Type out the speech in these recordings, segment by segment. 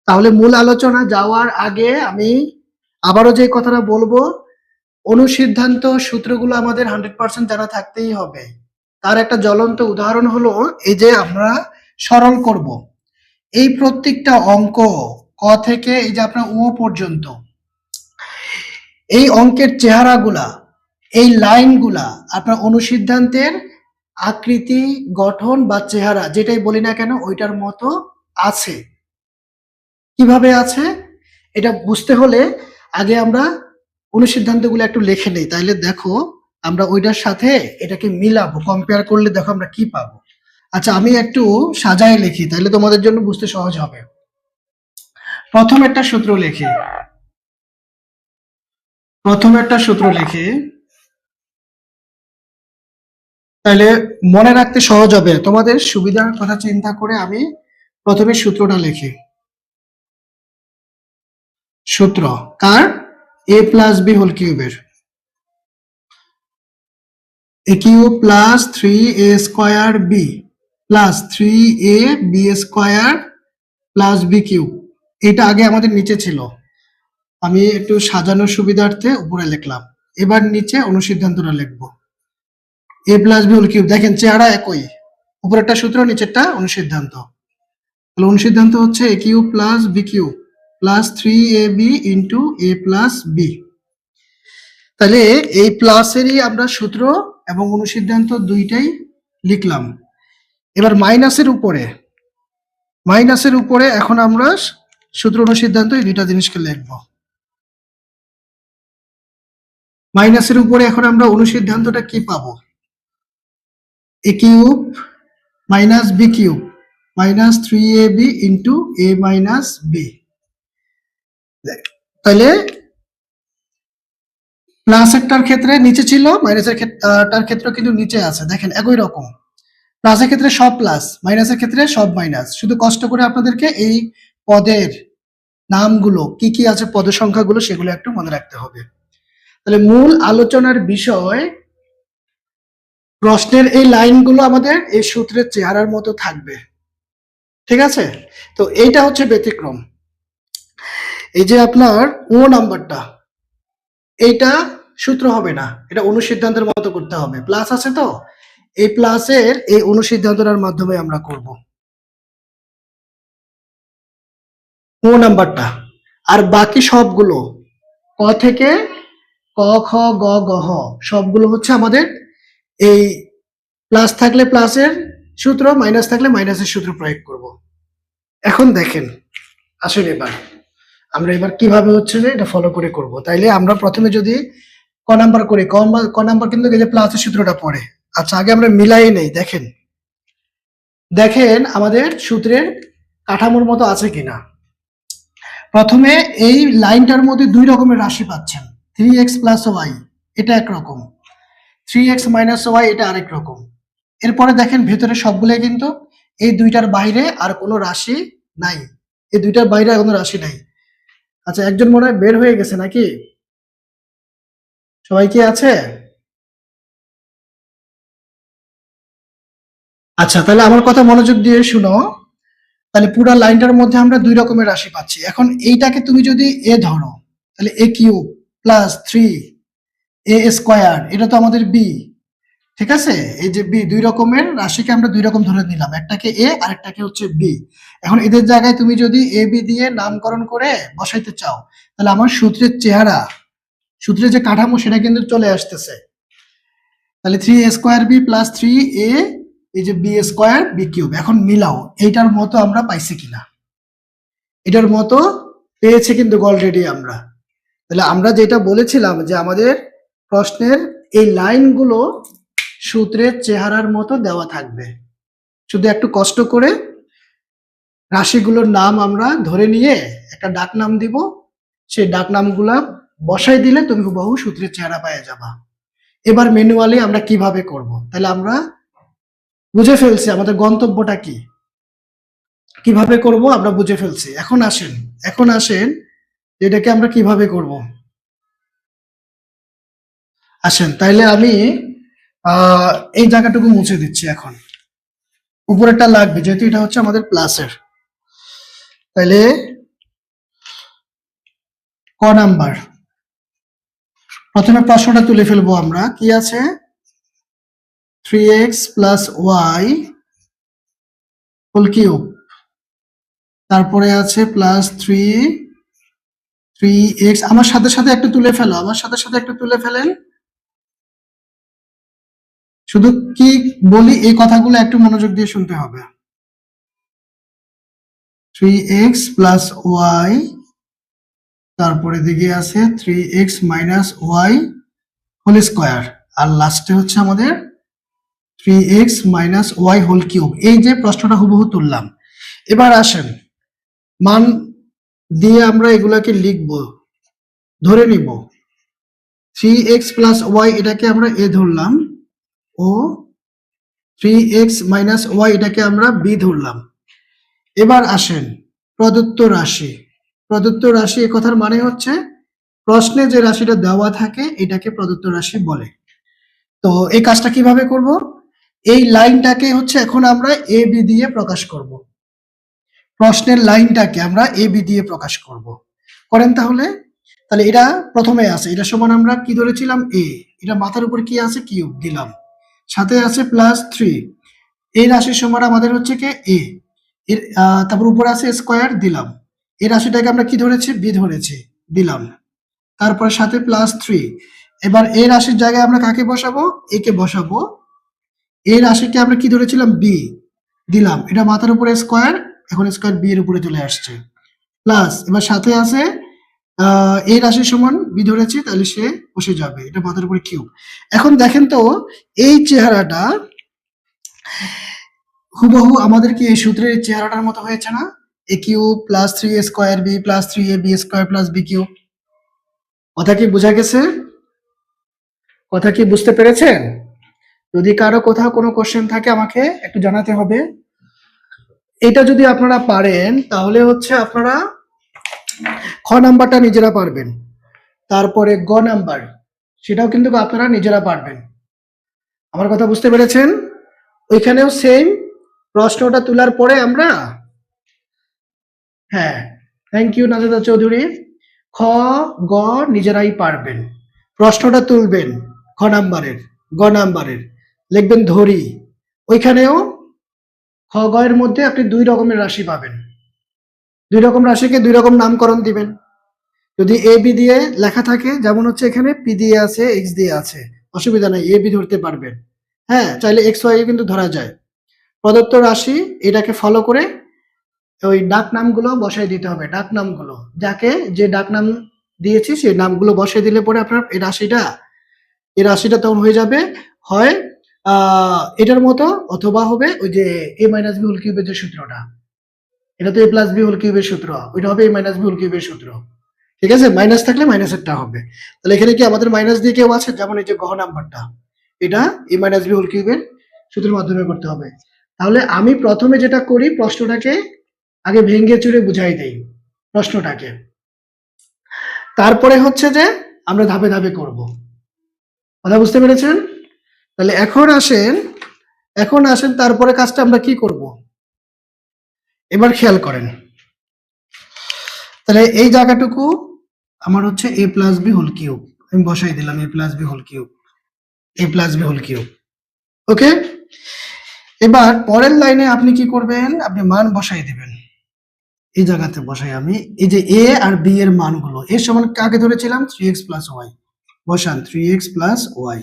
তাহলে মূল আলোচনা যাওয়ার আগে আমি আবারও যে কথাটা বলবো, অনুসিদ্ধান্ত সূত্রগুলো আমাদের 100% জানা থাকতেই হবে। তার একটা জ্বলন্ত উদাহরণ হলো এই যে আমরা সরল করব এই প্রত্যেকটা অঙ্ক ক থেকে এই যে আপনার ও পর্যন্ত, এই অঙ্কের চেহারাগুলা, এই লাইনগুলা আপনার অনুসিদ্ধান্তের আকৃতি, গঠন বা চেহারা যেটাই বলি না কেন ওইটার মতো আছে। কিভাবে আছে এটা বুঝতে হলে আগে আমরা অনুসিদ্ধান্তগুলো একটু লিখে নেই, তাইলে দেখো আমরা ওইটার সাথে এটাকে মিলাবো, কম্পেয়ার করলে দেখো আমরা কি পাবো। আচ্ছা, আমি একটু সাজায় লিখি তাহলে তোমাদের জন্য বুঝতে সহজ হবে। প্রথম একটা সূত্র লিখি, তাহলে মনে রাখতে সহজ হবে। তোমাদের সুবিধার কথা চিন্তা করে আমি প্রথমে সূত্রটা লিখি। সূত্র কার? a প্লাস বি হোল কিউবের, a cube plus 3a square B plus 3a B square plus B cube. এটা আগে আমাদের নিচে ছিল, আমি একটু সাজানোর সুবিধার্থে উপরে লিখলাম। এবার নিচে অনুসিদ্ধান্তটা লিখবো, a plus B whole cube. দেখেন চেহারা একই, উপরেরটা সূত্র নিচেরটা অনুসিদ্ধান্ত। তাহলে অনুসিদ্ধান্ত হচ্ছে a cube plus B cube plus 3ab into a plus B. তাহলে এই প্লাসেরই আমরা সূত্র এবং অনুসিদ্ধান্ত দুইটাই লিখলাম। এবার মাইনাসের উপরে এখন আমরা সূত্র অনুসিদ্ধান্ত এই দুইটা জিনিসকে লিখব। মাইনাসের উপরে এখন আমরা অনুসিদ্ধান্তটা কি পাবো? a cube minus B cube minus 3ab into a minus B. তাহলে প্লাসেরটার ক্ষেত্রে নিচে ছিল, মাইনাসের ক্ষেত্রে কিন্তু নিচে আছে। দেখেন একই রকম, প্লাসের ক্ষেত্রে সব প্লাস, মাইনাসের ক্ষেত্রে সব মাইনাস। শুধু কষ্ট করে আপনাদেরকে এই পদের নামগুলো কি কি আছে, পদ সংখ্যাগুলো সেগুলো একটু মনে রাখতে হবে। তাহলে মূল আলোচনার বিষয়, প্রশ্নের এই লাইনগুলো আমাদের এই সূত্রের চেহারার মতো থাকবে, ঠিক আছে? তো এইটা হচ্ছে ব্যতিক্রম। এই যে আপনার ও নাম্বারটা, এইটা সূত্র হবে না, এটা অনুসিদ্ধান্তের মতো করতে হবে। প্লাস আছে তো, এই প্লাসের এই অনুসিদ্ধান্তটার মাধ্যমে আমরা করব ও নাম্বারটা। আর বাকি সবগুলো ক থেকে ক খ গ গ হ সবগুলো হচ্ছে আমাদের এই প্লাস থাকলে প্লাসের সূত্র, মাইনাস থাকলে মাইনাসের সূত্র প্রয়োগ করব। এখন দেখেন, আসলে আমরা এবার কিভাবে হচ্ছে যে এটা ফলো করে করব। তাইলে আমরা প্রথমে যদি ক নাম্বার করি, ক নাম্বার কিন্তু এই যে প্লাসের সূত্রটা পড়ে। আচ্ছা, আগে আমরা মিলাই নেই। দেখেন আমাদের সূত্রের কাঠামোর মতো আছে কিনা। প্রথমে এই লাইনটার মধ্যে দুই রকমের রাশি পাচ্ছেন, 3x প্লাস ওয়াই এটা একরকম, 3x মাইনাস ওয়াই এটা আরেক রকম। এরপরে দেখেন ভেতরে সবগুলোই কিন্তু এই দুইটার বাইরে আর কোনো রাশি নাই, এই দুইটার বাইরে আর কোনো রাশি নাই। আচ্ছা, একজন মনে হয় বের হয়ে গেছে নাকি? সবাই কি আছে? আচ্ছা, তাহলে আমার কথা মনোযোগ দিয়ে শুনো। তাহলে পুরো লাইনটার মধ্যে আমরা দুই রকমের রাশি পাচ্ছি। এখন এইটাকে তুমি যদি এ ধরো, তাহলে a cube plus 3a square, এটা তো আমাদের বি, ঠিক আছে? এই যে বি, দুই রকমের রাশিকে আমরা দুই রকম ধরে নিলাম, একটাকে এ আর একটাকে হচ্ছে বি। এখন এদের জায়গায় তুমি যদি এ বি দিয়ে নামকরণ করে বসাইতে চাও, তাহলে আমার সূত্রের চেহারা, সূত্রের যে কাঠামো সেটা কিন্তু চলে আসতেছে। তাহলে 3a square B plus 3a এই যে বি স্কয়ার বি কিউব। এখন মিলাও এইটার মতো আমরা পাইছি কিনা। এটার মতো পেয়েছে কিন্তু অলরেডি আমরা। তাহলে আমরা যেটা বলেছিলাম যে আমাদের প্রশ্নের এই লাইনগুলো সূত্রের চেহারার মতো দেওয়া থাকবে, শুধু একটু কষ্ট করে রাশিগুলোর নাম আমরা ধরে নিয়ে একটা ডাক নাম দিব, সেই ডাক নামগুলা বসাই দিলে তুমি হুবহু সূত্রের চেহারা পেয়ে যাবা। এবার ম্যানুয়ালি আমরা কিভাবে করব, তাহলে আমরা বুঝে ফেলছি আমাদের গন্তব্যটা কি, কিভাবে করব আমরা বুঝে ফেলছি। এখন আসেন এটাকে আমরা কিভাবে করব। আসেন তাইলে আমি এই জায়গাটুকু মুছে দিচ্ছি। এখন উপরেরটা লাগবে যেহেতু এটা হচ্ছে আমাদের প্লাসের। তাহলে ক নাম্বার, প্রথমে প্রশ্নটা তুলে ফেলবো আমরা। কি আছে? 3x plus Y whole cube, তারপরে আছে প্লাস 3x। আমার সাথে সাথে একটু তুলে ফেলো, আমার সাথে সাথে একটু তুলে ফেলেন। শুধু কি বলি এই কথাগুলো একটু মনোযোগ দিয়ে শুনতে হবে। 3x প্লাস ওয়াই, তারপরে দিকে আছে 3x minus Y whole square, আর লাস্টে হচ্ছে আমাদের 3x minus Y whole cube. এই যে প্রশ্নটা হুবহু তুললাম। এবার আসেন মান দিয়ে আমরা এগুলাকে লিখব, ধরে নিব। 3x প্লাস ওয়াই এটাকে আমরা এ ধরলাম, ও 3x মাইনাস ওয়াই এটাকে আমরা বি ধরলাম। এবার আসেন প্রদত্ত রাশি। প্রদত্ত রাশি এ কথার মানে হচ্ছে প্রশ্নে যে রাশিটা দেওয়া থাকে এটাকে প্রদত্ত রাশি বলে। তো এই কাজটা কিভাবে করব? এই লাইনটাকে হচ্ছে এখন আমরা এ বি দিয়ে প্রকাশ করব। প্রশ্নের লাইনটাকে আমরা এ বি দিয়ে প্রকাশ করব। করেন তাহলে। তাহলে এটা প্রথমে আছে, এটা সমান আমরা কি ধরেছিলাম? এ। এটা মাথার উপর কি আছে? কিউব দিলাম। সাথে আছে প্লাস 3। এই রাশির সমান আমাদের হচ্ছে কি এ। এর তারপর উপরে আছে স্কয়ার দিলাম। এই রাশিটাকে আমরা কি ধরেছি? বি ধরেছি, দিলাম। তারপর সাথে প্লাস 3। এবার এই রাশির জায়গায় আমরা কাকে বসাবো? এ কে বসাবো। এই রাশিকে আমরা কি ধরেছিলাম? বি, দিলাম। এটা মাথার উপরে স্কয়ার, এখন স্কয়ার বি এর উপরে চলে আসছে। প্লাস এবার সাথে আছে এই রাশির সমান বি ধরেছি, তাহলে সে বসে যাবে, এটা মাথার উপরে কিউব। এখন দেখেন তো এই চেহারাটা হুবহু আমাদের কি এই সূত্রের চেহারাটার মতো হয়েছে না? A cube plus 3a square B plus 3ab square plus B cube. কথা কি বোঝা গেছে? কথা কি বুঝতে পেরেছেন? যদি কারো কোথাও কোনো কোশ্চেন থাকে আমাকে একটু জানাতে হবে। এটা যদি আপনারা পারেন তাহলে হচ্ছে আপনারা খ নাম্বারটা নিজেরা পারবেন, তারপরে গ নাম্বার সেটাও কিন্তু আপনারা নিজেরা পারবেন। আমার কথা বুঝতে পেরেছেন? ওইখানেও সেম প্রশ্নটা তোলার পরে আমরা, হ্যাঁ, থ্যাংক ইউ নাজেদা চৌধুরী। খ গ নিজেরাই পারবেন। প্রশ্নটা তুলবেন খ নাম্বারের, গ নাম্বারের লিখবেন ধরি। ওইখানেও খ গ এর মধ্যে আপনি দুই রকমের রাশি পাবেন। দুই রকম রাশিকে দুই রকম নামকরণ দিবেন। যদি এ বি দিয়ে লেখা থাকে, যেমন হচ্ছে এখানে পি দিয়ে আছে, এক্স দিয়ে আছে, অসুবিধা নাই, এ বি ধরতে পারবেন। হ্যাঁ, চাইলে এক্স ওয়াই কিন্তু ধরা যায়। প্রদত্ত রাশি এটাকে ফলো করে ওই ডাক নামগুলো বসাই দিতে হবে। ডাক নামগুলো যাকে যে ডাক নাম দিয়েছি সেই নামগুলো বসাই দিলে পরে আপনার এই রাশিটা তখন হয়ে যাবে হয় এটার মতো, অথবা হবে ওই যে এ মাইনাস বি হোল কিউবের যে সূত্রটা, এটা তো এ প্লাস বি হোল কিউবের সূত্র, ওইটা হবে এ মাইনাস বি হোল কিউবের সূত্র। ঠিক আছে, মাইনাস থাকলে মাইনাসেরটা হবে। তাহলে এখানে কি আমাদের মাইনাস দিয়ে কেউ আছে? যেমন এই যে গহ নাম্বারটা, এটা এ মাইনাস বি হোল কিউবের সূত্রের মাধ্যমে করতে হবে। তাহলে আমি প্রথমে যেটা করি, প্রশ্নটাকে আগে ভেঙে চুরে বুঝাই দেই প্রশ্নটাকে, তারপরে হচ্ছে যে আমরা ধাপে ধাপে করব। কথা বুঝতে পেরেছেন? তাহলে এখন আসেন তারপরে কাজটা আমরা কি করব এবার খেয়াল করেন। তাহলে এই জায়গাটুকু আমার হচ্ছে A plus B whole cube, আমি বসাই দিলাম এ প্লাস বি হোল কিউব, এ প্লাস বি হোল কিউব। ওকে, এবার পরের লাইনে আপনি কি করবেন? আপনি মান বসাই দিবেন। এই জায়গাতে বসাই আমি এই যে এ আর বি এর মানগুলো। এর সমান কাকে ধরেছিলাম? 3x প্লাস ওয়াই, বসান 3x প্লাস ওয়াই।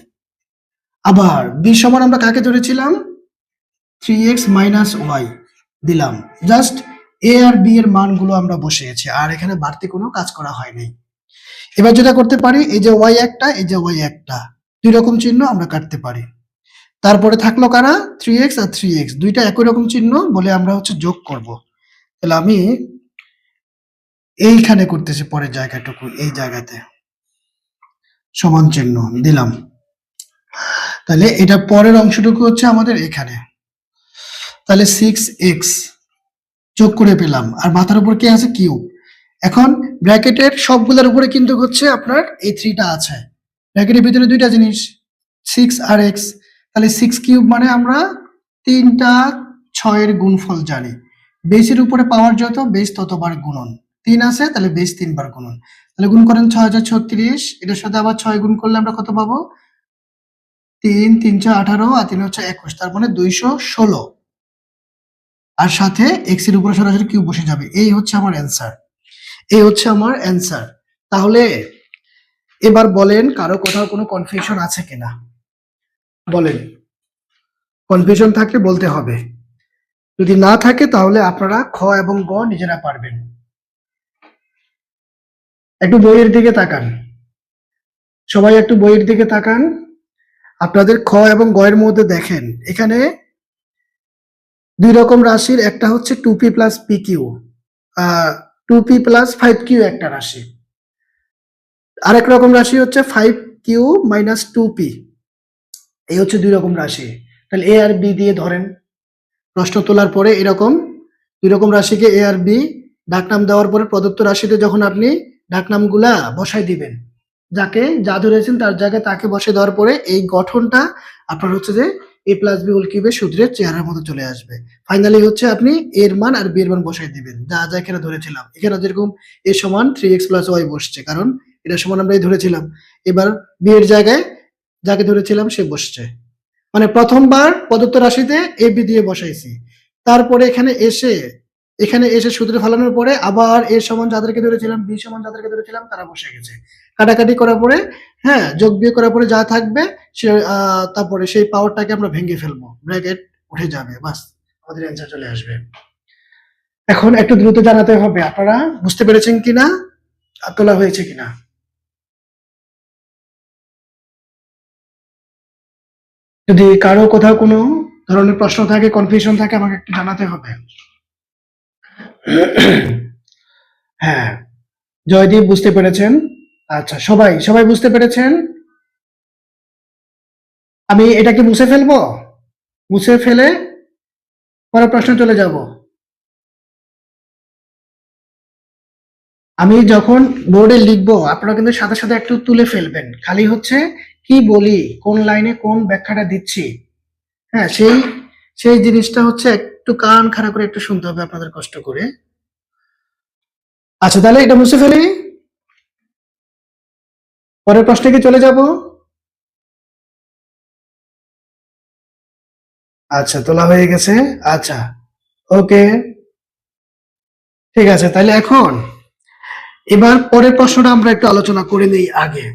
আবার বি সমান আমরা কাকে ধরেছিলাম? 3x মাইনাস ওয়াই, দিলাম। জাস্ট এ আর বি এর মানগুলো আমরা বসিয়েছি, আর এখানে বাড়তি কোনো কাজ করা হয়নি। এবার যেটা করতে পারি, এই যে ওয়াই একটা, এই যে ওয়াই একটা, দুই রকম চিহ্ন আমরা কাটতে পারি। তারপরে থাকলো কারা? 3x আর 3x, দুইটা একই রকম চিহ্ন বলে আমরা হচ্ছে যোগ করব। তাহলে আমি এইখানে করতেছি, পরের জায়গাটুকু এই জায়গাতে সমান চিহ্ন দিলাম। তাহলে এটা পরের অংশটুকু হচ্ছে আমাদের এখানে। তাহলে 6x যোগ করে পেলাম, আর মাথার উপর কি আছে? কিউব। এখন ব্র্যাকেটের সবগুলোর উপরে কিন্তু হচ্ছে আপনার এই 3টা আছে। ব্র্যাকেটের ভিতরে দুইটা জিনিস 6 আর x। তাহলে 6 কিউব মানে আমরা 3টা 6 এর গুণফল জানি। বেসের উপরে পাওয়ার যত, বেস ততবার গুণন। 3 আছে, তাহলে বেস 3 বার গুণন। তাহলে গুণ করেন 6036, এটার সাথে আবার 6 গুণ করলে আমরা কত পাবো? 3 3 18 আর 3 হচ্ছে 21, তার মানে 216। আর সাথে x এর উপরে সরাসরি কিউব বসে যাবে। এই হচ্ছে আমার অ্যান্সার, এই হচ্ছে আমার অ্যান্সার। তাহলে এবার বলেন কারো কোথাও কোনো কনফিউশন আছে কিনা, বলেন। কনফিউশন থাকলে বলতে হবে, যদি না থাকে তাহলে আপনারা খ এবং গ নিজেরা পারবেন। একটু বইয়ের দিকে তাকান, সবাই একটু বইয়ের দিকে তাকান। আপনাদের খ এবং গ এর মধ্যে দেখেন এখানে দুই রকম রাশির, একটা হচ্ছে 2p plus pq, 2p plus 5q একটা রাশি, আরেক রকম রাশি হচ্ছে 5q মাইনাস 2p। এই হচ্ছে দুই রকম রাশি। তাহলে এ আর বি দিয়ে ধরেন, প্রশ্ন তোলার পরে এরকম দুই রকম রাশিকে এ আর বি ডাকনাম দেওয়ার পরে প্রদত্ত রাশিতে যখন আপনি ডাকনামগুলা বসাই দিবেন, যাকে যা ধরেছেন তার জায়গায় তাকে বসে দেওয়ার পরে এই গঠনটা আপনার হচ্ছে যে এ প্লাস বি হোল কিউবের সূত্রের চেহারার মতো চলে আসবে। ফাইনালি হচ্ছে আপনি এর মান আর বি এর মান বসাই দিবেন, যা যা এখানে ধরেছিলাম। এখানে যেরকম এ সমান 3x প্লাস ওয়াই বসছে, কারণ এটা সমান আমরা এই ধরেছিলাম। এবার বি এর জায়গায় যাকে ধরেছিলাম সে বসছে, মানে প্রথমবার প্রদত্ত রাশিতে এ বি দিয়ে বসাইছি, তারপরে এখানে এসে সূত্রে ফেলানোর পরে আবার এ সমান যাদেরকে ধরেছিলাম, বি সমান যাদেরকে ধরেছিলাম তারা বসে গেছে। কাটাকাটি করার পরে, হ্যাঁ, যোগ বিয়োগ করার পরে যা থাকবে সে তারপরে সেই পাওয়ারটাকে আমরা ভেঙে ফেলবো, ব্র্যাকেট উঠে যাবে, বাস আমাদের অ্যান্সার চলে আসবে। এখন একটু দ্রুত জানাতে হবে আপনারা বুঝতে পেরেছেন কিনা, তোলা হয়েছে কিনা। যদি কারো কোথাও কোনো ধরনের প্রশ্ন থাকে, কনফিউশন থাকে, আমাকে একটু জানাতে হবে। হ্যাঁ, জয়দীপ বুঝতে পেরেছেন? আচ্ছা, সবাই সবাই বুঝতে পেরেছেন? আমি এটাকে মুছে ফেলবো, মুছে ফেলে পরের প্রশ্নে চলে যাব। আমি যখন বোর্ডে লিখবো আপনারা কিন্তু সাথে সাথে একটু তুলে ফেলবেন, খালি হচ্ছে কি বলি, কোন লাইনে কোন ব্যাখ্যাটা দিচ্ছি, হ্যাঁ, সেই সেই জিনিসটা হচ্ছে একটু কান খাড়া করে একটু শুনতে হবে আপনাদের কষ্ট করে। আচ্ছা, তাহলে এটা মুছে ফেলি, পরের প্রশ্নে কি চলে যাব? আচ্ছা, তোলা হয়ে গেছে। আচ্ছা, ওকে, ঠিক আছে। তাহলে এখন এবার পরের প্রশ্নটা আমরা একটু আলোচনা করে নেই আগে।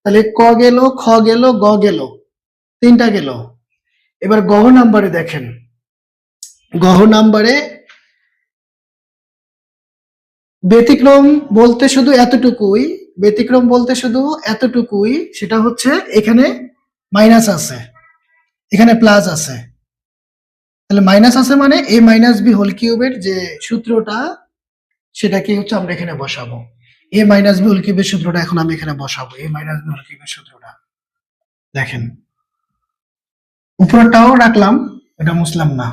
তাহলে ক গেল, খ গেল, গ গেল, তিনটা গেল। এবার গহ নাম্বারে দেখেন, গহ নাম্বারে ব্যতিক্রম বলতে শুধু এতটুকুই, ব্যতিক্রম বলতে শুধু এতটুকুই, সেটা হচ্ছে এখানে মাইনাস আছে, এখানে প্লাস আছে। তাহলে মাইনাস আছে মানে এ মাইনাস বি হোল কিউবের যে সূত্রটা, সেটাকে হচ্ছে আমরা এখানে বসাবো। এ মাইনাস বি হোল কিউবের সূত্রটা এখন আমি এখানে বসাবো, এ মাইনাস বি হোল কিউবের সূত্রটা দেখেন, উপরটাও রাখলাম, এটা মুছলাম না,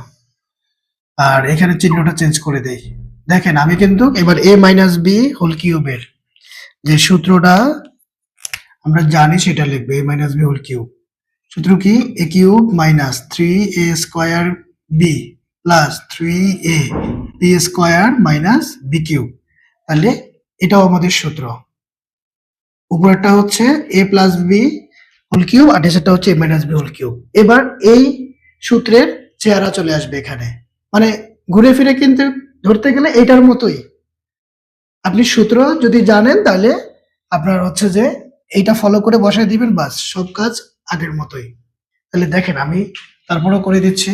আর এখানে চিহ্নটা চেঞ্জ করে দেই। দেখেন আমি কিন্তু এবার এ মাইনাস বি হোল কিউবের যে সূত্রটা আমরা জানি সেটা লিখবো, A minus B whole cube. সূত্র কি? A cube minus 3a square B plus 3a B square minus B cube. তাহলে এটাও আমাদের সূত্র, উপরেরটা হচ্ছে A plus B whole cube আর নিচেরটা হচ্ছে A minus B whole cube. এবার এই সূত্রের চেহারা চলে আসবে এখানে, মানে ঘুরে ফিরে কিন্তু ধরতে গেলে এটার মতোই। আপনি সূত্র যদি জানেন তাহলে আপনার হচ্ছে যে এইটা ফলো করে বসায় দিবেন, বাস সব কাজ আগের মতোই। তাহলে দেখেন আমি তারপরেও করে দিচ্ছি।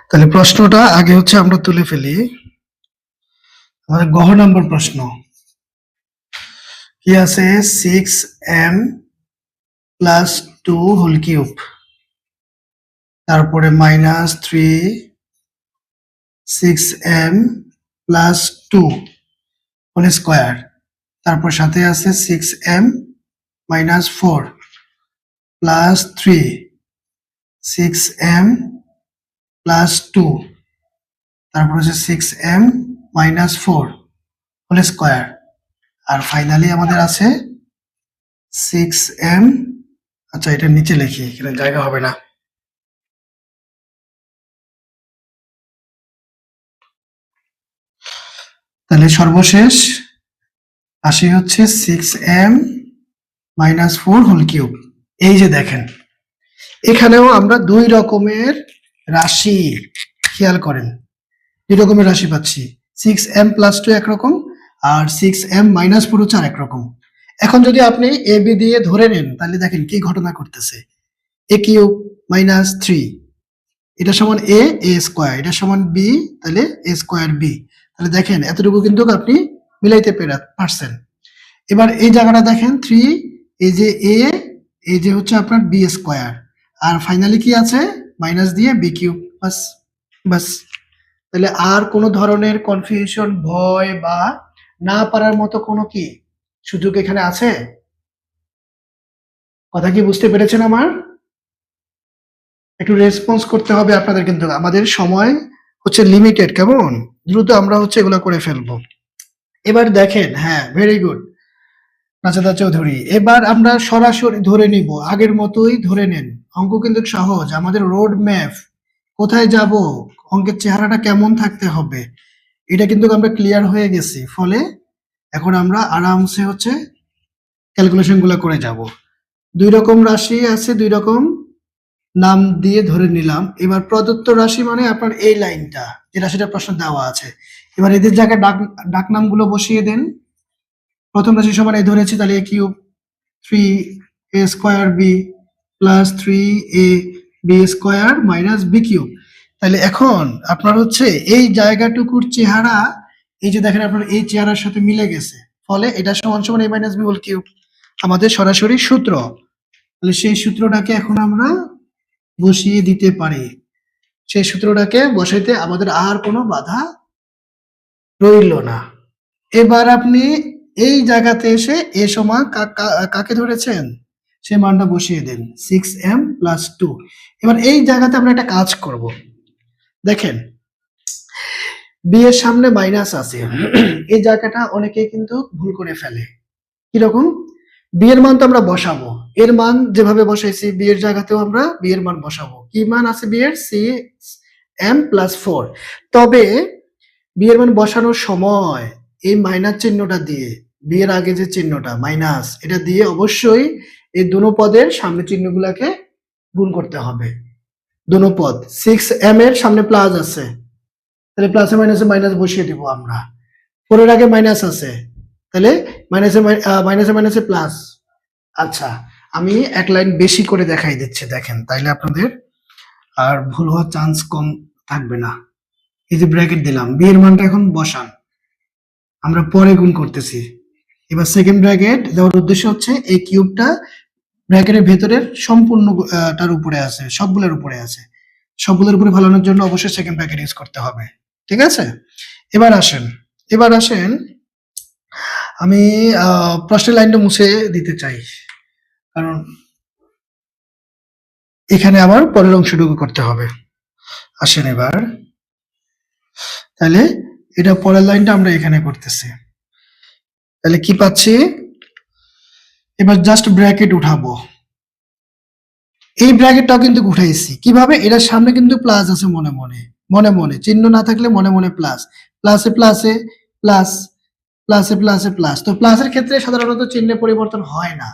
তাহলে প্রশ্নটা আগে হচ্ছে আমরা তুলে ফেলি, আমাদের গহ নম্বর প্রশ্ন কি আছে? 6m প্লাস 2 হোল কিউব, তারপরে minus 3 6m plus 2 whole square, তারপর সাথে আছে 6m minus 4 plus 3 6m plus 2, তারপর হচ্ছে 6m মাইনাস 4 হোল স্কোয়ার, আর ফাইনালি আমাদের আছে 6m। আচ্ছা, এটা নিচে লিখি, এখানে জায়গা হবে না। তাহলে সর্বশেষ রাশি হচ্ছে 6m - 4 হোল কিউব। এই যে দেখেন, এখানেও আমরা দুই রকমের রাশি, খেয়াল করেন, দুই রকমের রাশি পাচ্ছি। 6m + 2 একরকম, আর 6m - 4 হচ্ছে আরেক রকম। এখন যদি আপনি এ বি দিয়ে ধরে নেন, তাহলে দেখেন কি ঘটনা করতেছে। a কিউব - 3, এটা সমান a স্কোয়ার, এটা সমান b, তাহলে a স্কোয়ার b। তাহলে দেখেন এতটুকু কিন্তু আপনি মিলাইতে পারছেন। এবার এই জায়গাটা দেখেন 3, এই যে a, এই যে হচ্ছে আপনার b স্কোয়ার, আর ফাইনালি কি আছে মাইনাস দিয়ে b কিউব। বাস বাস। তাহলে আর কোনো ধরনের কনফিউশন, ভয় বা না পারার মতো কোনো কি সুযোগ এখানে আছে? কথা কি বুঝতে পেরেছেন আমার? একটু রেসপন্স করতে হবে আপনাদের, কিন্তু আমাদের সময় হচ্ছে লিমিটেড, কেমন? দ্রুত আমরা হচ্ছে এগুলো করে ফেলবো। এবার দেখেন, হ্যাঁ, ভেরি গুড নাচাদা চৌধুরী। এবার আমরা সরাসরি ধরে নিব, আগের মতোই ধরে নেন। অঙ্ক কিন্তু সহজ, আমাদের রোড ম্যাপ, কোথায় যাব, অঙ্কের চেহারাটা কেমন থাকতে হবে, এটা কিন্তু আমরা ক্লিয়ার হয়ে গেছি। ফলে এখন আমরা আরামসে হচ্ছে ক্যালকুলেশন গুলো করে যাব। দুই রকম রাশি আছে, দুই রকম নাম দিয়ে ধরে নিলাম। এবার প্রদত্ত রাশি মানে আপনার এই লাইনটা, যে রাশিটা প্রশ্ন দেওয়া আছে। এবার এদের জায়গায় ডাক নামগুলো বসিয়ে দেন। প্রথম রাশি সমান এই ধরেছি, তাহলে a cube 3a square b plus 3a b square minus b cube. তাহলে এখন আপনার হচ্ছে এই জায়গাটুকুর চেহারা, এই যে দেখেন আপনার এই চেহারার সাথে মিলে গেছে। ফলে এটা সমান সমান a minus b whole cube, আমাদের সরাসরি সূত্র। তাহলে সেই সূত্রটাকে এখন আমরা বসিয়ে দিতে পারি। সেই সূত্রটাকে বসাইতে আমাদের আর কোনো বাধা রইল না। এবার আপনি এই জায়গাতে এসে এ সমান কাকে ধরেছেন সে মানটা বসিয়ে দেন, 6m + 2। এবার এই জায়গাতে আমরা একটা কাজ করব। দেখেন বি এর সামনে মাইনাস আছে, এই জায়গাটা অনেকেই কিন্তু ভুল করে ফেলে। কিরকম? বি এর মান তো আমরা বসাবো, এর মান যেভাবে বসাইছি বি এর জায়গাতেও আমরা বি এর মান বসাবো। কি মান আছে বি এর? 6m + 4। তবে বি এর মান বসানোর সময় এই মাইনাস চিহ্নটা দিয়ে, বি এর আগে যে চিহ্নটা মাইনাস, এটা দিয়ে অবশ্যই এই দুনো পদের সামনে চিহ্নগুলোকে গুণ করতে হবে। দুনো পদ, 6m এর সামনে প্লাস আছে, তাহলে প্লাসে মাইনাসে মাইনাস বসিয়ে দিব আমরা। 4 এর আগে মাইনাস আছে, তাহলে মাইনাসে মাইনাসে প্লাস। আচ্ছা, আমি এক লাইন বেশি করে দেখাই দিচ্ছি, দেখেন, তাইলে আপনাদের আর ভুল হওয়ার চান্স কম থাকবে না। এই যে ব্র্যাকেট দিলাম, বি এর মানটা এখন বসান, আমরা পরে গুণ করতেছি। এবার সেকেন্ড ব্র্যাকেট দেওয়ার উদ্দেশ্য হচ্ছে এই কিউবটা ব্র্যাকেটের ভেতরের সম্পূর্ণ টার উপরে আছে, সবগুলোর উপরে আছে। সবগুলোর উপরে ফলানোর জন্য অবশ্যই সেকেন্ড ব্র্যাকেট ইউজ করতে হবে। ঠিক আছে? এবার আসেন আমি প্রশ্নের লাইনটা মুছে দিতে চাই, কারণ এখানে আবার পরের অংশটুকু করতে হবে। আসেন এবার, তাহলে এটা পরের লাইনটা আমরা এখানে করতেছি। তাহলে কি পাচ্ছি? এবার জাস্ট ব্র্যাকেট উঠাবো। এই ব্র্যাকেটটাও কিন্তু উঠাইছি কিভাবে? এটার সামনে কিন্তু প্লাস আছে, মনে চিহ্ন না থাকলে মনে প্লাস, প্লাসে প্লাসে প্লাস, প্লাসে প্লাসে প্লাস। তো প্লাসের ক্ষেত্রে সাধারণত চিহ্নে পরিবর্তন হয় না,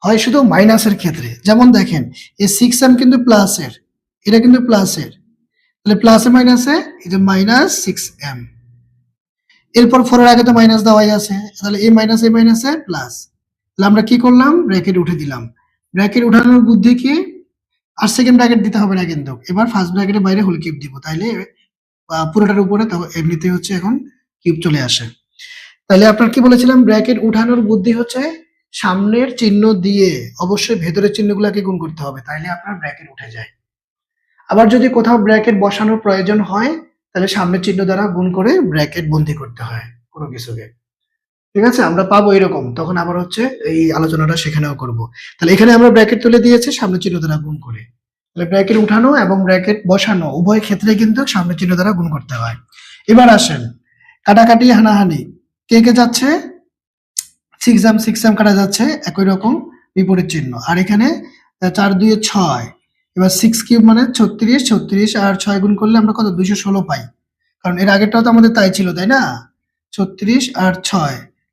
হয় শুধু মাইনাসের ক্ষেত্রে। যেমন দেখেন এই 6m কিন্তু প্লাসের, এটা কিন্তু প্লাসের, তাহলে প্লাসে মাইনাসে এই যে -6m। এরপর 4 এর আগে তো মাইনাস দেওয়াই আছে, তাহলে এই মাইনাসে প্লাস। তাহলে আমরা কি করলাম? ব্র্যাকেট উঠে দিলাম। ব্র্যাকেট উঠানোর বুদ্ধি কি? আর সেকেন্ড ব্র্যাকেট দিতে হবে না কিন্তু, এবার ফার্স্ট ব্র্যাকেটের বাইরে হোল কিউব দিব, তাইলে পুরোটার উপরে এমনিতেই হচ্ছে এখন কিউব চলে আসে। তাহলে আপনার কি বলেছিলাম? ব্র্যাকেট উঠানোর বুদ্ধি হচ্ছে সামনের চিহ্ন দিয়ে অবশ্যই ভেতরের চিহ্নগুলোকে গুণ করতে হবে, তাইলে আপনার ব্র্যাকেট উঠে যায়। আবার যদি কোথাও ব্র্যাকেট বসানোর প্রয়োজন হয়, তাহলে সামনের চিহ্ন দ্বারা গুণ করে ব্র্যাকেট বন্ধী করতে হয় কোনো কিছুকে। ঠিক আছে? আমরা পাবো এরকম, তখন আবার হচ্ছে এই আলোচনাটা সেখানেও করব। তাহলে এখানে আমরা ব্র্যাকেট তুলে দিয়েছি সামনের চিহ্ন দ্বারা গুণ করে। তাহলে ব্র্যাকেট উঠানো এবং ব্র্যাকেট বসানো উভয় ক্ষেত্রে কিন্তু সামনের চিহ্ন দ্বারা গুণ করতে হয়। এবার আসেন কাটাকাটি, হানাহানি, কে কে যাচ্ছে? 6 কাটা যাচ্ছে একই রকম বিপরীত চিহ্ন। আর এখানে 4 2 6, এবার 6³ মানে 36, 36 আর 6 গুণ করলে আমরা কত 216 পাই, কারণ এর আগেরটাও তো আমাদের তাই ছিল, তাই না? 36 আর 6,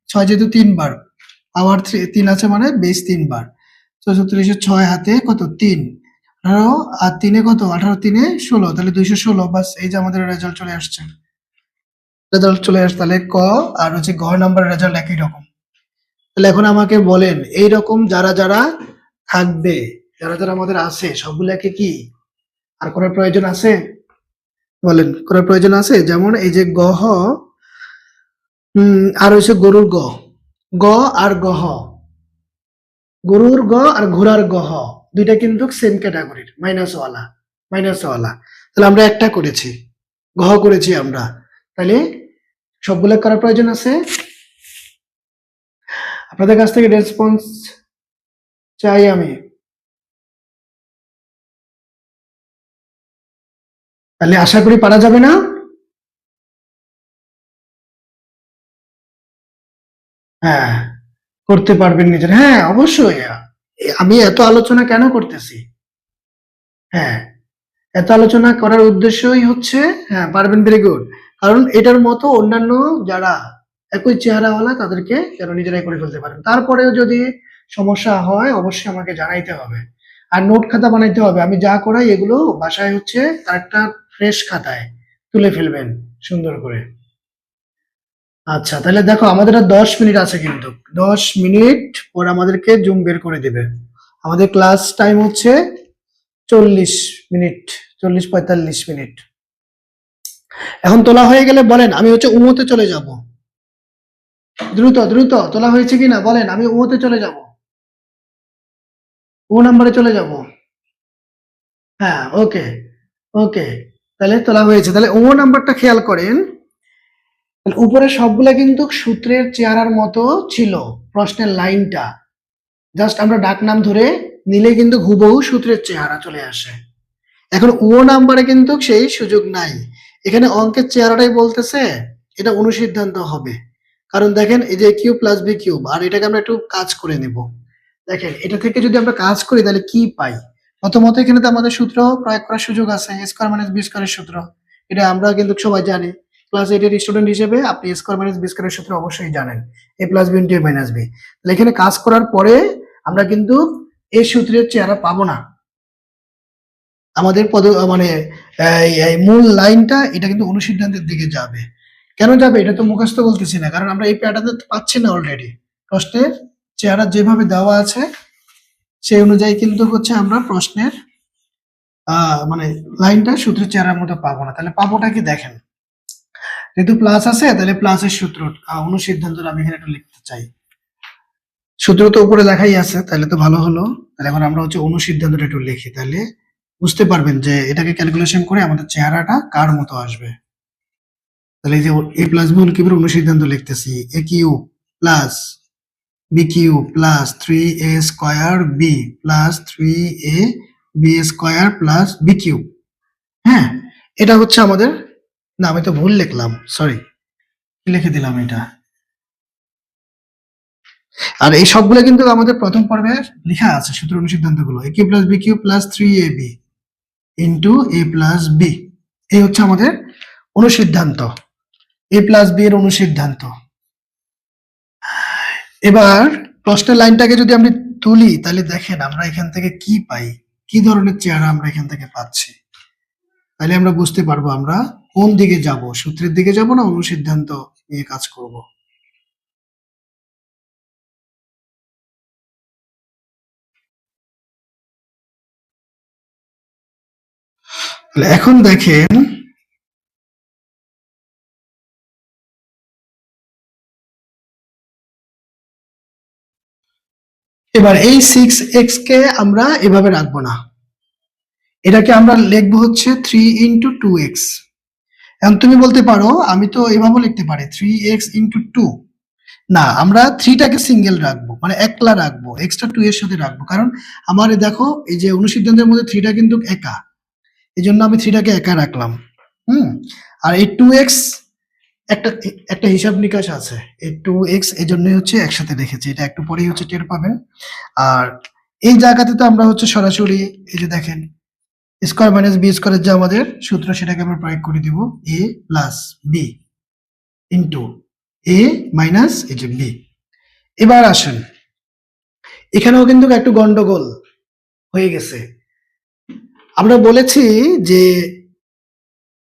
6 যেহেতু 3 বার, পাওয়ার 3 আছে মানে বেস 3 বার, তো 36 এর 6 হাতে কত 3, 18 আর 3 কত 18, 3 16, তাহলে 216। বাস, এই যে আমাদের রেজাল্ট চলে আসছে। তাহলে ক আর হচ্ছে ঘ নাম্বারের রেজাল্ট একই রকম। তাহলে এখন আমাকে বলেন এইরকম যারা যারা থাকবে, যারা যারা আমাদের আছে সবগুলাকে কি আর করার প্রয়োজন আছে? বলেন, করার প্রয়োজন আছে? যেমন এই যে গহ, আর হচ্ছে গরুর গ, গ আর গহ, গরুর গ আর ঘোড়ার গহ, দুইটা কিন্তু সেম ক্যাটাগরির, মাইনাস ওয়ালা। তাহলে আমরা একটা করেছি, গহ করেছি আমরা, তাহলে সবগুলো করার প্রয়োজন আছে। আপনাদের কাছ থেকে রেসপন্স চাই আমি। তাহলে আশা করি পারা যাবে না? হ্যাঁ, করতে পারবেন নিজের, হ্যাঁ অবশ্যই। আমি এত আলোচনা কেন করতেছি? হ্যাঁ, এত আলোচনা করার উদ্দেশ্যই হচ্ছে, হ্যাঁ পারবেন, ভেরি গুড। কারণ এটার মতো অন্যান্য যারা একই চেহারাওয়ালা তাদেরকে যেন নিজেরাই করে ফেলতে পারেন। তারপরেও যদি সমস্যা হয় অবশ্যই আমাকে জানাইতে হবে, আর নোট খাতা বানাইতে হবে। আমি যা করাই এগুলো বাসায় হচ্ছে একটা ফ্রেশ খাতায় তুলে ফেলবেন সুন্দর করে। আচ্ছা, তাহলে দেখো আমাদের আর 10 মিনিট আছে, কিন্তু 10 মিনিট পর আমাদেরকে জুম বের করে দেবে। আমাদের ক্লাস টাইম হচ্ছে 40 মিনিট, 40-45 মিনিট। এখন তোলা হয়ে গেলে বলেন, আমি হচ্ছে উমোতে চলে যাব। দ্রুত দ্রুত তোলা হয়েছে কিনা বলেন, আমি উমোতে চলে যাব, ও নাম্বারে চলে যাব। হ্যাঁ, ওকে ওকে, তাহলে তোলা হয়েছে। তাহলে ও নাম্বারটা খেয়াল করেন, তাহলে উপরে সবগুলা কিন্তু সূত্রের চেহারার মতো ছিল, প্রশ্নের লাইনটা জাস্ট আমরা ডাক নাম ধরে নিলে কিন্তু হুবহু সূত্রের চেহারা চলে আসে। এখন ও নাম্বারে কিন্তু সেই সুযোগ নাই, এখানে অঙ্কের চেহারাটাই বলতেছে, এটা অনুসিদ্ধান্ত হবে। কারণ দেখেন এই যে কিউব প্লাস বি কিউব, আর এটাকে আমরা একটু কাজ করে নেব। দেখেন এটা থেকে যদি আমরা কাজ করি তাহলে কি পাই? প্রথমত এখানে তো আমাদের সূত্র প্রয়োগ করার সুযোগ আছে, এ স্কোয়ার মাইনাস বি স্কোয়ারের সূত্র, এটা আমরা কিন্তু সবাই জানি। ক্লাস 8 এর স্টুডেন্ট হিসেবে আপনি এ স্কোয়ার মাইনাস বি স্কোয়ারের সূত্র অবশ্যই জানেন, এ plus B into A minus B. তাহলে এখানে কাজ করার পরে আমরা কিন্তু এই সূত্রের চেহারা পাবো না, আমাদের মানে এই মূল লাইনটা এটা কিন্তু অনুসিদ্ধান্তের দিকে যাবে। কেন যাবে এটা তো মুখস্থ বলতেছি না, কারণ আমরা এই প্যাটার্ন পাচ্ছি না অলরেডি, প্রশ্নের চেহারা যেভাবে দেওয়া আছে সেই অনুযায়ী কিন্তু হচ্ছে আমরা প্রশ্নের মানে লাইনটা সূত্রের চেহারার মতো পাবো না। তাহলে পাবোটা কি দেখেন, যেহেতু প্লাস আছে তাহলে প্লাসের সূত্র অনুসিদ্ধান্তটা আমি এখানে একটু লিখতে চাই। সূত্র তো উপরে লেখাই আছে, তাহলে তো ভালো হলো। তাহলে এখন আমরা হচ্ছে অনুসিদ্ধান্তটা একটু লিখি, তাহলে বুঝতে পারবেন যে এটাকে ক্যালকুলেশন করে আমাদের চেহারাটা কার মতো আসবে। তাহলে এই যে এ প্লাস বি হোল কিউবের অনুসিদ্ধান্ত লিখতেছি, A cube plus B cube plus 3a square B plus 3a B square plus B cube. হ্যাঁ, এটা হচ্ছে আমাদের, না আমি তো ভুল লিখলাম, সরি, লিখে দিলাম এটা। আর এই সবগুলো কিন্তু আমাদের প্রথম পর্বে লেখা আছে সূত্র অনুসিদ্ধান্তগুলো, A cube plus B cube plus 3ab into A plus B, এই হচ্ছে আমাদের অনুসিদ্ধান্ত, এ প্লাস বি এর অনুসিদ্ধান্ত। এবার প্রশ্নের লাইনটাকে যদি আমরা তুলি তাহলে দেখেন আমরা এখান থেকে কি পাই, কি ধরনের চেহারা আমরা এখান থেকে পাচ্ছি, তাহলে আমরা বুঝতে পারবো আমরা কোন দিকে যাব, সূত্রের দিকে যাব না অনুসিদ্ধান্ত নিয়ে কাজ করব। তাহলে এখন দেখেন এবার এই 6x কে আমরা এভাবে রাখবো না, এটাকে আমরা লিখবো হচ্ছে 3 ইন্টু 2x। এখন তুমি বলতে পারো আমি তো এভাবে লিখতে পারি 3x ইন্টু 2, না আমরা 3টাকে সিঙ্গেল রাখবো, মানে একলা রাখবো, এক্সট্রা 2 এর সাথে রাখবো, কারণ আমার দেখো এই যে অনুসিদ্ধান্তের মধ্যে 3টা কিন্তু একা, এই জন্য আমি 3টাকে একা রাখলাম। হুম, আর এই 2x একটা একটা হিসাব নিকাশ আছে। এই 2x এজন্যই হচ্ছে একসাথে রেখেছি। এটা একটু পরেই হচ্ছে টের পাবেন। আর এই জায়গাতে তো আমরা হচ্ছে সরাসরি এই যে দেখেন স্কয়ার মাইনাস বি স্কয়ারের যে আমাদের সূত্র সেটাকে আমরা প্রয়োগ করে দিব a plus B into A minus এই যে বি। এবার আসেন, এখানেও কিন্তু একটু গন্ডগোল হয়ে গেছে। আমরা বলেছি যে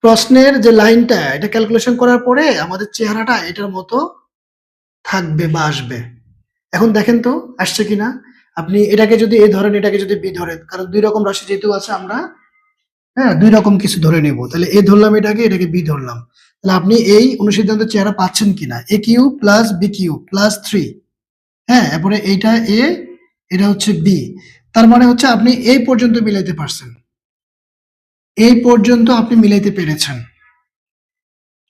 প্রশ্নের যে লাইনটা এটা ক্যালকুলেশন করার পরে আমাদের চেহারাটা এটার মতো থাকবে বা আসবে। এখন দেখেন তো আসছে কিনা। আপনি এটাকে যদি এ ধরেন, এটাকে যদি বি ধরেন, কারণ দুই রকম রাশি যেহেতু আছে আমরা হ্যাঁ দুই রকম কিছু ধরে নেব। তাহলে এ ধরলাম, এটাকে বি ধরলাম। তাহলে আপনি এই অনুসিদ্ধান্তের চেহারা পাচ্ছেন কিনা, A cube plus B cube plus 3, হ্যাঁ এরপরে এইটা এ, এটা হচ্ছে বি। তার মানে হচ্ছে আপনি এই পর্যন্ত মিলাইতে পারছেন, এই পর্যন্ত আপনি মিলাইতে পেরেছেন।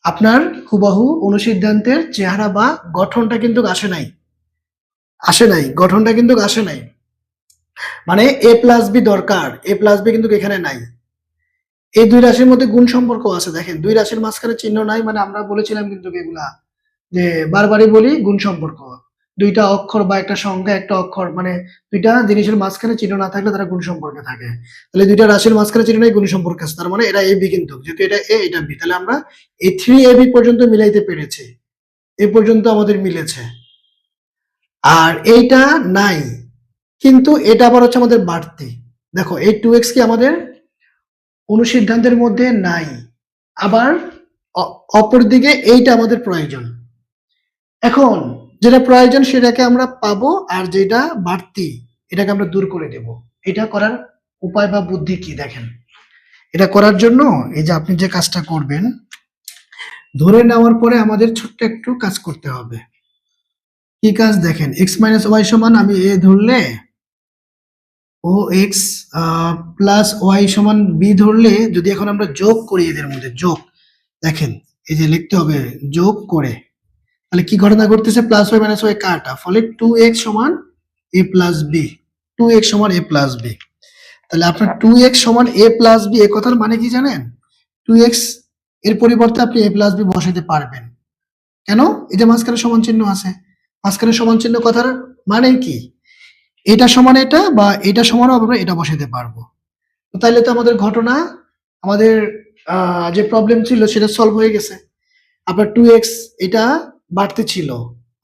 আপনার হুবহু অনুসিদ্ধান্তের চেহারা বা গঠনটা কিন্তু আসে নাই, গঠনটা কিন্তু আসে নাই। মানে এ প্লাস বি দরকার, এ প্লাস বি কিন্তু এখানে নাই। এই দুই রাশির মধ্যে গুণ সম্পর্ক আছে, দেখেন দুই রাশির মাঝখানে চিহ্ন নাই, মানে আমরা বলেছিলাম কিন্তু এগুলা যে বারবারই বলি গুণ সম্পর্ক। দুইটা অক্ষর বা একটা সংখ্যা একটা অক্ষর মানে দুইটা জিনিসের মাঝখানে চিহ্ন না থাকলে তারা গুণ সম্পর্কে থাকে। তাহলে দুইটা রাশির মাঝখানে চিহ্ন নাই, গুণ সম্পর্ক আছে, তার মানে এটা এ বি, কিন্তু যেহেতু এটা এ এটা বি, তাহলে আমরা এই 3ab পর্যন্ত মিলাইতে পেরেছি, এ পর্যন্ত আমাদের মিলেছে। আর এইটা নাই, কিন্তু এটা আবার হচ্ছে আমাদের বাড়তি। দেখো এই 2x কি আমাদের অনুসিদ্ধান্তের মধ্যে নাই, আবার অপরদিকে এইটা আমাদের প্রয়োজন। এখন যেটা প্রয়োজন সেটাকে আমরা পাবো, আর যেটা বাড়তি এটাকে আমরা দূর করে দেব। এটা করার উপায় বা বুদ্ধি কি দেখেন। এটা করার জন্য এই যে আপনি যে কাজটা করবেন, ধরে নেওয়ার পরে আমাদের ছোট্ট একটু কাজ করতে হবে। কি কাজ দেখেন, x মাইনাস ওয়াই সমান আমি এ ধরলে ও এক্স প্লাস ওয়াই সমান বি ধরলে, যদি এখন আমরা যোগ করি এদের মধ্যে যোগ, দেখেন এই যে লিখতে হবে যোগ করে, তাহলে কি ঘটনা ঘটতেছে, প্লাস ওয়াই মাইনাস ওয়াই কাটা, ফলে 2x সমান a প্লাস বি, 2x সমান a প্লাস বি। তাহলে আপনার 2x সমান a প্লাস বি, এ কথার মানে কি জানেন, 2x এর পরিবর্তে আপনি a প্লাস বি বসাতে পারবেন। কেন, এই যে মাঝখানে সমান চিহ্ন আছে, মাঝখানে সমান চিহ্ন কথার মানে কি, এটা সমান এটা বা এটা সমানও আমরা এটা বসাতে পারবো। তো তাইলে তো আমাদের ঘটনা, আমাদের যে প্রবলেম ছিল সেটা সলভ হয়ে গেছে। আপনার 2x এটা বাড়তে ছিল,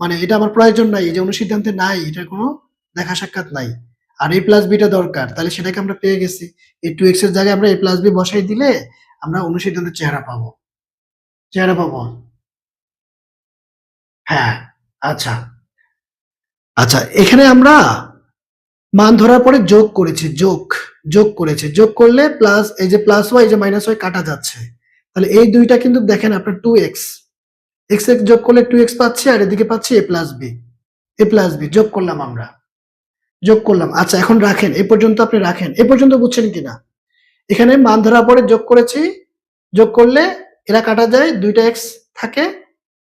মানে এটা আমার প্রয়োজন নাই, এই যে অনুসিদ্ধান্তে নাই, এটার কোনো দেখা সাক্ষাৎ নাই, আর a প্লাস বিটা দরকার, তাহলে সেটাকে আমরা পেয়ে গেছি। এই 2x এর জায়গায় আমরা a প্লাস বি বসাই দিলে আমরা অনুসিদ্ধান্তের চেহারা পাবো। হ্যাঁ, আচ্ছা আচ্ছা, এখানে আমরা মান ধরার পরে যোগ করেছি, যোগ করলে প্লাস, এই যে প্লাস ওয়াই, এই যে মাইনাস ওয়াই কাটা যাচ্ছে, তাহলে এই দুইটা কিন্তু দেখেন আপনার 2x, x যোগ করলে 2x পাচ্ছি, আর এদিকে পাচ্ছি a প্লাস বি যোগ করলাম। আচ্ছা এখন রাখেন, এই পর্যন্ত আপনি রাখেন, এই পর্যন্ত বুঝছেন কিনা। এখানে মান ধরার পরে যোগ করেছি, যোগ করলে এরা কাটা যায়, দুইটা x থাকে,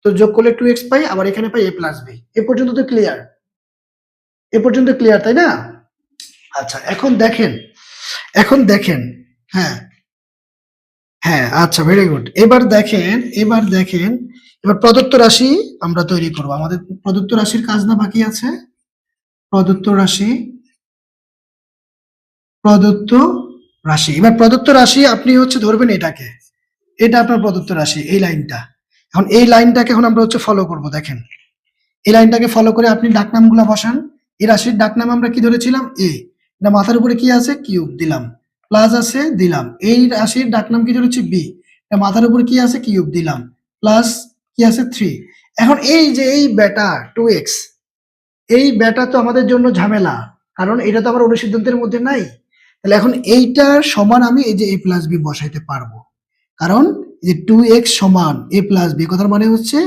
তো যোগ করলে 2x পাই, আবার এখানে পাই a প্লাস বি। এ পর্যন্ত তো ক্লিয়ার, তাই না? আচ্ছা এখন দেখেন, হ্যাঁ হ্যাঁ, আচ্ছা ভেরি গুড। এবার প্রদত্ত রাশি আমরা তৈরি করব। আমাদের প্রদত্ত রাশির কাজ না বাকি আছে। প্রদত্ত রাশি, এবার প্রদত্ত রাশি আপনি হচ্ছে ধরবেন এটাকে, এটা আপনার প্রদত্ত রাশি, এই লাইনটা। এখন এই লাইনটাকে এখন আমরা হচ্ছে ফলো করব। দেখেন এই লাইনটাকে ফলো করে আপনি ডাকনামগুলো বসান। এই রাশির ডাকনাম আমরা কি ধরেছিলাম, এ, এটা মাথার উপরে কি আছে, কিউব দিলাম, প্লাস আছে দিলাম। এই রাশির ডাকনাম কি ধরেছি, বি, এটা মাথার উপরে কি আছে, কিউব দিলাম, প্লাস কি আছে 3। এখন এই যে এই বেটা 2x, এই বেটা তো আমাদের জন্য ঝামেলা, কারণ এটা তো আমার অনুসিদ্ধান্তের মধ্যে নাই। তাহলে এখন এইটার সমান আমি এই যে a প্লাস বি বসাইতে পারবো, কারণ এই যে 2x সমান a প্লাস বি, কথার মানে হচ্ছে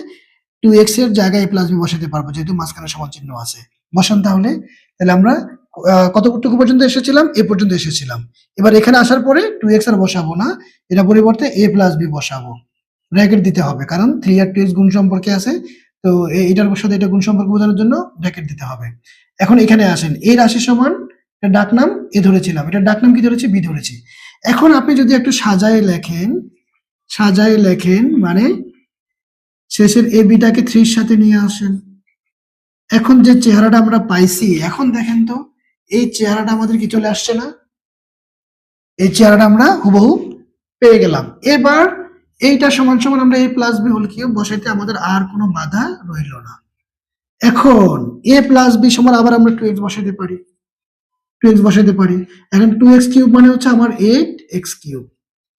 2x এর জায়গায় a প্লাস বি বসাতে পারবো, যেহেতু মাঝখানে সমান চিহ্ন আছে। বসান তাহলে। তাহলে আমরা কতটুকু পর্যন্ত এসেছিলাম, এ পর্যন্ত এসেছিলাম। এবার এখানে আসার পরে 2x আর বসাবো না, এটা পরিবর্তে a প্লাস বি বসাবো। ব্র্যাকেট দিতে হবে, কারণ 3 আর 2x গুণ সম্পর্কে আছে, তো এটার সাথে এটা গুণ সম্পর্ক বোঝানোর জন্য ব্র্যাকেট দিতে হবে। এখন এখানে আসেন, এই রাশি সমান, এটা ডাকনাম এ ধরেছিলাম, এটা ডাকনাম কি ধরেছি, বি ধরেছি। এখন আপনি যদি একটু সাজায় লেখেন মানে শেষের এ বিটাকে 3 এর সাথে নিয়ে আসেন। এখন যে চেহারাটা আমরা পাইছি, এখন দেখেন তো এই চেহারাটা আমাদের কি চলে আসছে না? এই চেহারাটা আমরা হুবহু পেয়ে গেলাম। এবার এইটা সমান সমান আমরা a plus B whole cube বসাইতে আমাদের আর কোনো বাধা রইল না। এখন a প্লাস বি সমান আবার আমরা 2x বসাইতে পারি, 2x বসাইতে পারি। এখন 2x কিউব মানে হচ্ছে আমার 8x কিউব।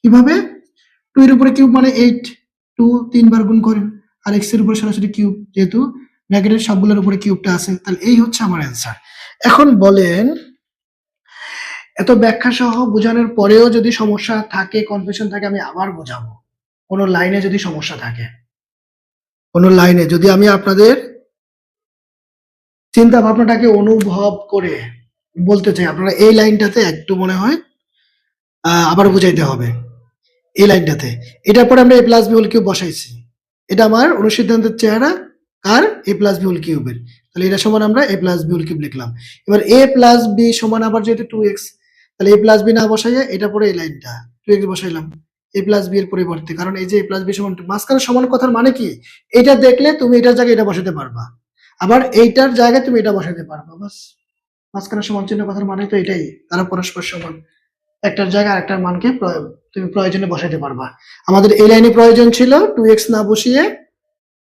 কিভাবে? 2 এর উপরে কিউব মানে 8, 2 3 বার গুণ করেন, আর x এর উপরে সরাসরি কিউব, যেহেতু ব্র্যাকেটের সবগুলোর উপরে কিউবটা আছে, তাহলে এই হচ্ছে আমার অ্যান্সার। এখন বলেন, এত ব্যাখ্যা সহ বোঝানোর পরেও যদি সমস্যা থাকে, কনফিউশন থাকে, আমি আবার বোঝাবো। কোনো লাইনে যদি সমস্যা থাকে, কোনো লাইনে যদি আমি আপনাদের চিন্তা ভাবনাটাকে অনুভব করে বলতে চাই, আপনারা এই লাইনটাতে একটু মনে হয় আবার বুঝাইতে হবে। এই লাইনটাতে এটার পরে আমরা a plus B whole cube বসাইছি, এটা আমার অনুসিদ্ধান্তের চেহারা আর a প্লাস বি হোল কিউবের, তাহলে এটা সমান আমরা a plus B whole cube লিখলাম। এবার a প্লাস বি সমান আবার যেহেতু 2x, তাহলে a প্লাস বি না বসাইয়া এটা পরে এই লাইনটা 2x বসাইলাম a প্লাস বি এর পরিবর্তে, কারণ এই যে a প্লাস বি সমান মাঝখানে সমান কথার মানে কি, এটা দেখলে তুমি এটার জায়গায় এটা বসাতে পারবা, আবার এইটার জায়গায় তুমি এটা বসাতে পারবা, বাস। মাঝখানে সমান চিহ্ন কথার মানে তো এটাই, তারা পরস্পর সমান, একটার জায়গায় আরেকটার মানকে তুমি প্রয়োজনে বসাইতে পারবা। আমাদের এই লাইনে প্রয়োজন ছিল 2x না বসিয়ে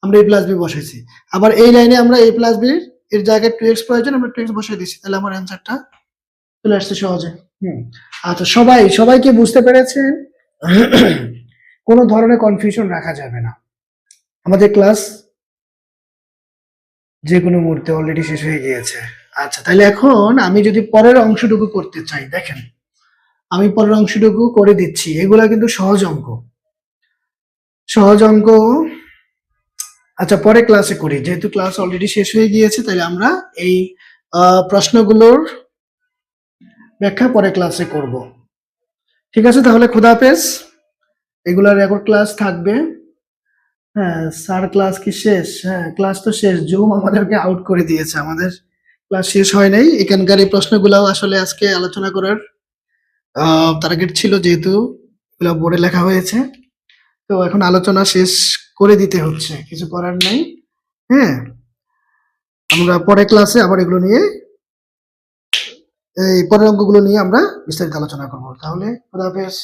আমরা a প্লাস বি বসাইছি, আবার এই লাইনে আমরা a প্লাস বি এর জায়গায় 2x প্রয়োজন, আমরা 2x বসাই দিয়েছি, তাহলে আমার অ্যান্সারটা চলে আসছে সহজে। আচ্ছা, সবাই কি বুঝতে পেরেছেন? কোনো ধরনের কনফিউশন রাখা যাবে না। আমাদের ক্লাস যে কোনো মুহূর্তে অলরেডি শেষ হয়ে গিয়েছে। আচ্ছা, তাহলে এখন আমি যদি পরের অংশটুকু করতে চাই, দেখেন আমি পরের অংশটুকু করে দিচ্ছি। এগুলা কিন্তু সহজ অঙ্ক, সহজ অঙ্ক। আচ্ছা, পরে ক্লাসে করি, যেহেতু ক্লাস অলরেডি শেষ হয়ে গিয়েছে, তাহলে আমরা এই প্রশ্নগুলোর ব্যাখ্যা পরে ক্লাসে করব। ঠিক আছে, তাহলে খোদা হাফেজ। এগুলার রেকর্ড ক্লাস থাকবে। হ্যাঁ স্যার, ক্লাস কি শেষ? হ্যাঁ, ক্লাস তো শেষ, জুম আমাদেরকে আউট করে দিয়েছে, আমাদের ক্লাস শেষ হয় নাই। এখানকার এই প্রশ্নগুলাও আসলে আজকে আলোচনা করার টার্গেট ছিল, যেহেতু এগুলো বোর্ডে লেখা হয়েছে, তো এখন আলোচনা শেষ করে দিতে হচ্ছে, কিছু করার নাই। হ্যাঁ, আমরা পরে ক্লাসে আবার এগুলো নিয়ে, এই পরের অঙ্কগুলো নিয়ে আমরা বিস্তারিত আলোচনা করবো। তাহলে খোদা হাফেজ।